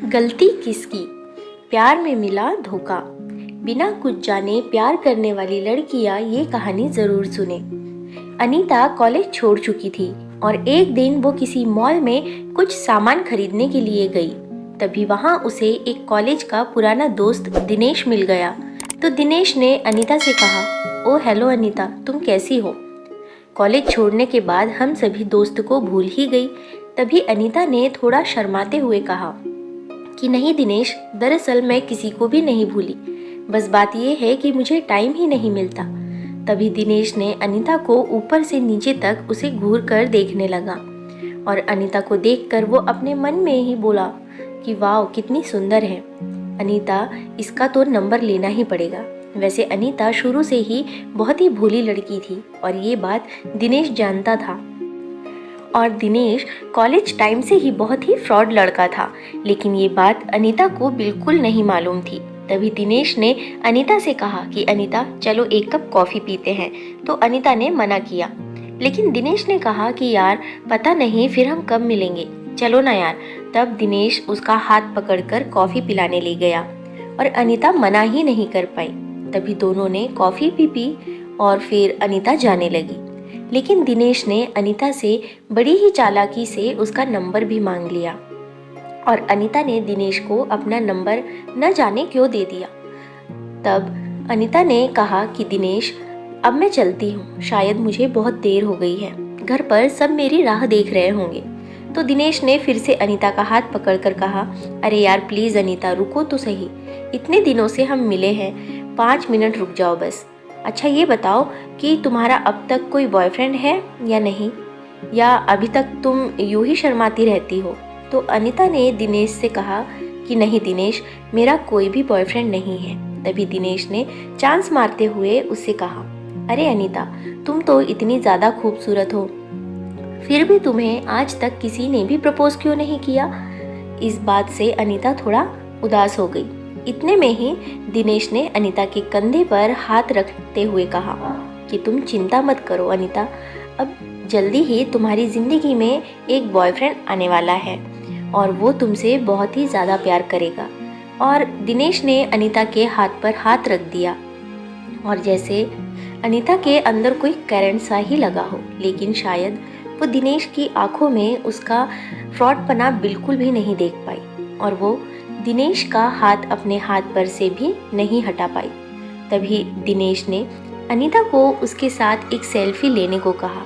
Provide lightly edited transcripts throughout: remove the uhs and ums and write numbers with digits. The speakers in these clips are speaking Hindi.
गलती किसकी, प्यार में मिला धोखा। बिना कुछ जाने प्यार करने वाली लड़कियां ये कहानी ज़रूर सुने। अनीता कॉलेज छोड़ चुकी थी और एक दिन वो किसी मॉल में कुछ सामान खरीदने के लिए गई। तभी वहाँ उसे एक कॉलेज का पुराना दोस्त दिनेश मिल गया। तो दिनेश ने अनीता से कहा, ओ हेलो अनीता, तुम कैसी हो? कॉलेज छोड़ने के बाद हम सभी दोस्त को भूल ही गई। तभी अनीता ने थोड़ा शर्माते हुए कहा कि नहीं दिनेश, दरअसल मैं किसी को भी नहीं भूली, बस बात यह है कि मुझे टाइम ही नहीं मिलता। तभी दिनेश ने अनीता को ऊपर से नीचे तक उसे घूर कर देखने लगा और अनीता को देखकर वो अपने मन में ही बोला कि वाह कितनी सुंदर है अनीता, इसका तो नंबर लेना ही पड़ेगा। वैसे अनीता शुरू से ही बहुत ही भोली लड़की थी और ये बात दिनेश जानता था। और दिनेश कॉलेज टाइम से ही बहुत ही फ्रॉड लड़का था, लेकिन ये बात अनीता को बिल्कुल नहीं मालूम थी। तभी दिनेश ने अनीता से कहा कि अनीता चलो एक कप कॉफ़ी पीते हैं। तो अनीता ने मना किया, लेकिन दिनेश ने कहा कि यार पता नहीं फिर हम कब मिलेंगे, चलो ना यार। तब दिनेश उसका हाथ पकड़कर कॉफ़ी पिलाने ले गया और अनीता मना ही नहीं कर पाई। तभी दोनों ने कॉफ़ी भी पी और फिर अनीता जाने लगी। लेकिन दिनेश ने अनीता से बड़ी ही चालाकी से उसका नंबर भी मांग लिया और अनीता ने दिनेश को अपना नंबर न जाने क्यों दे दिया। तब अनीता ने कहा कि दिनेश अब मैं चलती हूँ, शायद मुझे बहुत देर हो गई है, घर पर सब मेरी राह देख रहे होंगे। तो दिनेश ने फिर से अनीता का हाथ पकड़कर कहा, अरे यार प्लीज़ अनीता रुको तो सही, इतने दिनों से हम मिले हैं, 5 मिनट रुक जाओ बस। अच्छा ये बताओ कि तुम्हारा अब तक कोई बॉयफ्रेंड है या नहीं, या अभी तक तुम यूं ही शर्माती रहती हो? तो अनीता ने दिनेश से कहा कि नहीं दिनेश, मेरा कोई भी बॉयफ्रेंड नहीं है। तभी दिनेश ने चांस मारते हुए उससे कहा, अरे अनीता तुम तो इतनी ज़्यादा खूबसूरत हो, फिर भी तुम्हें आज तक किसी ने भी प्रपोज क्यों नहीं किया? इस बात से अनीता थोड़ा उदास हो गई। इतने में ही दिनेश ने अनीता के कंधे पर हाथ रखते हुए कहा कि तुम चिंता मत करो अनीता, अब जल्दी ही तुम्हारी ज़िंदगी में एक बॉयफ्रेंड आने वाला है और वो तुमसे बहुत ही ज़्यादा प्यार करेगा। और दिनेश ने अनीता के हाथ पर हाथ रख दिया और जैसे अनीता के अंदर कोई करंट सा ही लगा हो, लेकिन शायद वो दिनेश की आंखों में उसका फ्रॉडपना बिल्कुल भी नहीं देख पाई और वो दिनेश का हाथ अपने हाथ पर से भी नहीं हटा पाई। तभी दिनेश ने अनीता को उसके साथ एक सेल्फी लेने को कहा,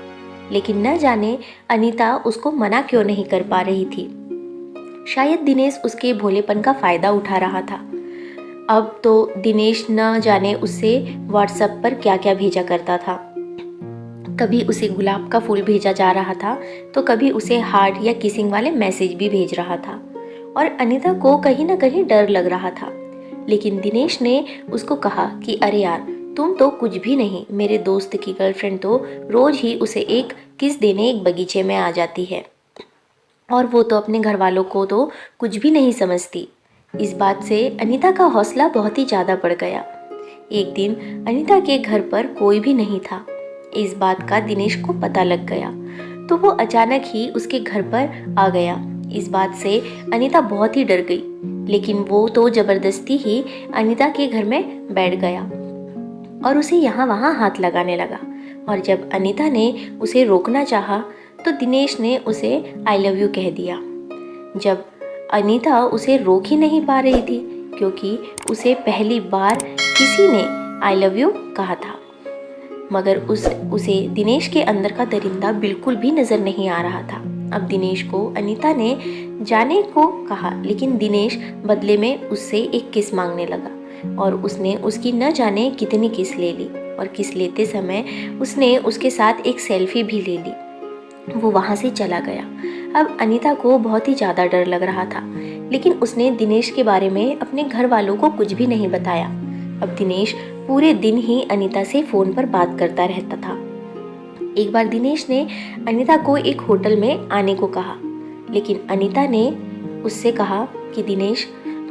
लेकिन न जाने अनीता उसको मना क्यों नहीं कर पा रही थी। शायद दिनेश उसके भोलेपन का फ़ायदा उठा रहा था। अब तो दिनेश न जाने उससे व्हाट्सएप पर क्या क्या भेजा करता था। कभी उसे गुलाब का फूल भेजा जा रहा था तो कभी उसे हार्ट या किसिंग वाले मैसेज भी भेज रहा था और अनीता को कहीं ना कहीं डर लग रहा था। लेकिन दिनेश ने उसको कहा कि अरे यार तुम तो कुछ भी नहीं, मेरे दोस्त की गर्लफ्रेंड तो रोज़ ही उसे एक किस देने एक बगीचे में आ जाती है और वो तो अपने घर वालों को तो कुछ भी नहीं समझती। इस बात से अनीता का हौसला बहुत ही ज़्यादा बढ़ गया। एक दिन अनीता के घर पर कोई भी नहीं था। इस बात का दिनेश को पता लग गया तो वो अचानक ही उसके घर पर आ गया। इस बात से अनीता बहुत ही डर गई, लेकिन वो तो ज़बरदस्ती ही अनीता के घर में बैठ गया और उसे यहाँ वहाँ हाथ लगाने लगा। और जब अनीता ने उसे रोकना चाहा तो दिनेश ने उसे आई लव यू कह दिया। जब अनीता उसे रोक ही नहीं पा रही थी, क्योंकि उसे पहली बार किसी ने आई लव यू कहा था, मगर उसे दिनेश के अंदर का दरिंदा बिल्कुल भी नज़र नहीं आ रहा था। अब दिनेश को अनीता ने जाने को कहा, लेकिन दिनेश बदले में उससे एक किस मांगने लगा और उसने उसकी न जाने कितनी किस ले ली और किस लेते समय उसने उसके साथ एक सेल्फी भी ले ली। वो वहाँ से चला गया। अब अनीता को बहुत ही ज़्यादा डर लग रहा था, लेकिन उसने दिनेश के बारे में अपने घर वालों को कुछ भी नहीं बताया। अब दिनेश पूरे दिन ही अनीता से फ़ोन पर बात करता रहता था। एक बार दिनेश ने अनीता को एक होटल में आने को कहा, लेकिन अनीता ने उससे कहा कि दिनेश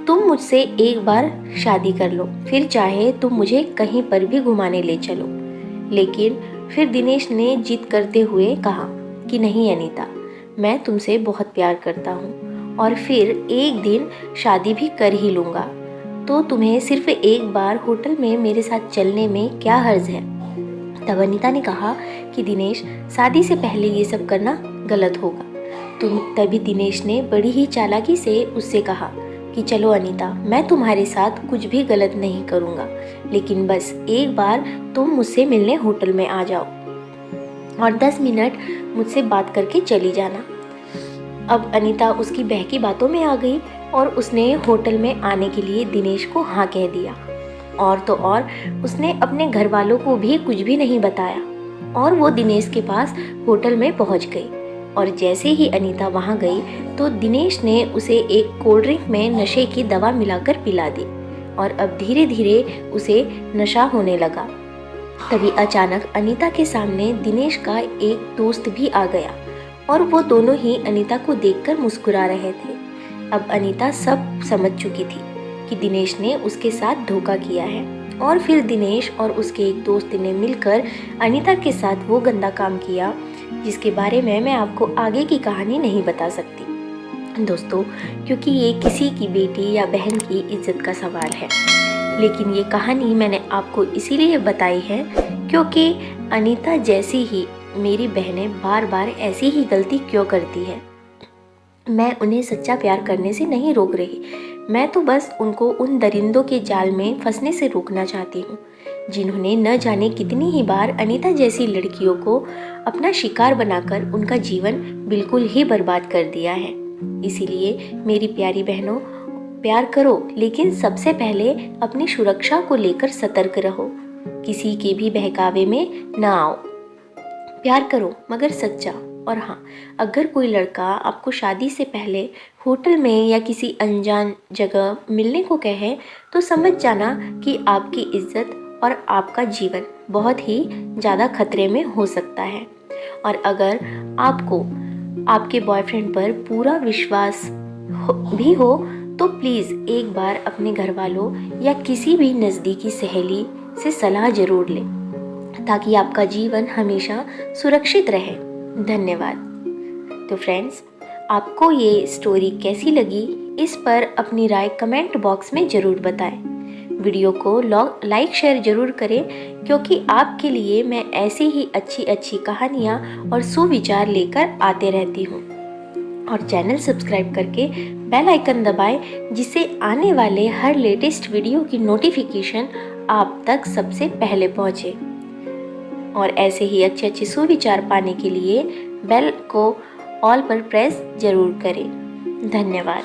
तुम मुझसे एक बार शादी कर लो, फिर चाहे तुम मुझे कहीं पर भी घुमाने ले चलो, लेकिन फिर दिनेश ने जिद करते हुए कहा कि नहीं अनीता, मैं तुमसे बहुत प्यार करता हूँ और फिर एक दिन शादी भी कर ही लूँगा, तो तुम्हें सिर्फ एक बार होटल में मेरे साथ चलने में क्या हर्ज है। तब अनीता ने कहा कि दिनेश, शादी से पहले ये सब करना गलत होगा। तभी दिनेश ने बड़ी ही चालाकी से उससे कहा कि चलो अनीता, मैं तुम्हारे साथ कुछ भी गलत नहीं करूँगा, लेकिन बस एक बार तुम मुझसे मिलने होटल में आ जाओ और 10 मिनट मुझसे बात करके चली जाना। अब अनीता उसकी बहकी बातों में आ गई और उसने होटल में आने के लिए दिनेश को हाँ कह दिया। और तो और उसने अपने घर वालों को भी कुछ भी नहीं बताया और वो दिनेश के पास होटल में पहुंच गई। और जैसे ही अनीता वहां गई तो दिनेश ने उसे एक कोल्ड ड्रिंक में नशे की दवा मिलाकर पिला दी और अब धीरे धीरे उसे नशा होने लगा। तभी अचानक अनीता के सामने दिनेश का एक दोस्त भी आ गया और वो दोनों ही अनीता को देखकर मुस्कुरा रहे थे। अब अनीता सब समझ चुकी थी कि दिनेश ने उसके साथ धोखा किया है और फिर दिनेश और उसके एक दोस्त ने मिलकर अनीता के साथ वो गंदा काम किया जिसके बारे में मैं आपको आगे की कहानी नहीं बता सकती दोस्तों, क्योंकि ये किसी की बेटी या बहन की इज्जत का सवाल है। लेकिन ये कहानी मैंने आपको इसीलिए बताई है क्योंकि अनीता जैसी ही मेरी बहनें बार बार ऐसी ही गलती क्यों करती है। मैं उन्हें सच्चा प्यार करने से नहीं रोक रही, मैं तो बस उनको उन दरिंदों के जाल में फंसने से रोकना चाहती हूँ जिन्होंने न जाने कितनी ही बार अनीता जैसी लड़कियों को अपना शिकार बनाकर उनका जीवन बिल्कुल ही बर्बाद कर दिया है। इसीलिए मेरी प्यारी बहनों, प्यार करो लेकिन सबसे पहले अपनी सुरक्षा को लेकर सतर्क रहो, किसी के भी बहकावे में न आओ। प्यार करो मगर सच्चा। और हाँ, अगर कोई लड़का आपको शादी से पहले होटल में या किसी अनजान जगह मिलने को कहे तो समझ जाना कि आपकी इज्जत और आपका जीवन बहुत ही ज़्यादा खतरे में हो सकता है। और अगर आपको आपके बॉयफ्रेंड पर पूरा विश्वास भी हो तो प्लीज़ एक बार अपने घर वालों या किसी भी नज़दीकी सहेली से सलाह ज़रूर लें ताकि आपका जीवन हमेशा सुरक्षित रहे। धन्यवाद। तो फ्रेंड्स, आपको ये स्टोरी कैसी लगी इस पर अपनी राय कमेंट बॉक्स में ज़रूर बताएं। वीडियो को लाइक शेयर ज़रूर करें क्योंकि आपके लिए मैं ऐसी ही अच्छी अच्छी कहानियाँ और सुविचार लेकर आते रहती हूँ। और चैनल सब्सक्राइब करके बेल आइकन दबाएं जिससे आने वाले हर लेटेस्ट वीडियो की नोटिफिकेशन आप तक सबसे पहले पहुँचे। और ऐसे ही अच्छे अच्छे सुविचार पाने के लिए बेल को ऑल पर प्रेस जरूर करें। धन्यवाद।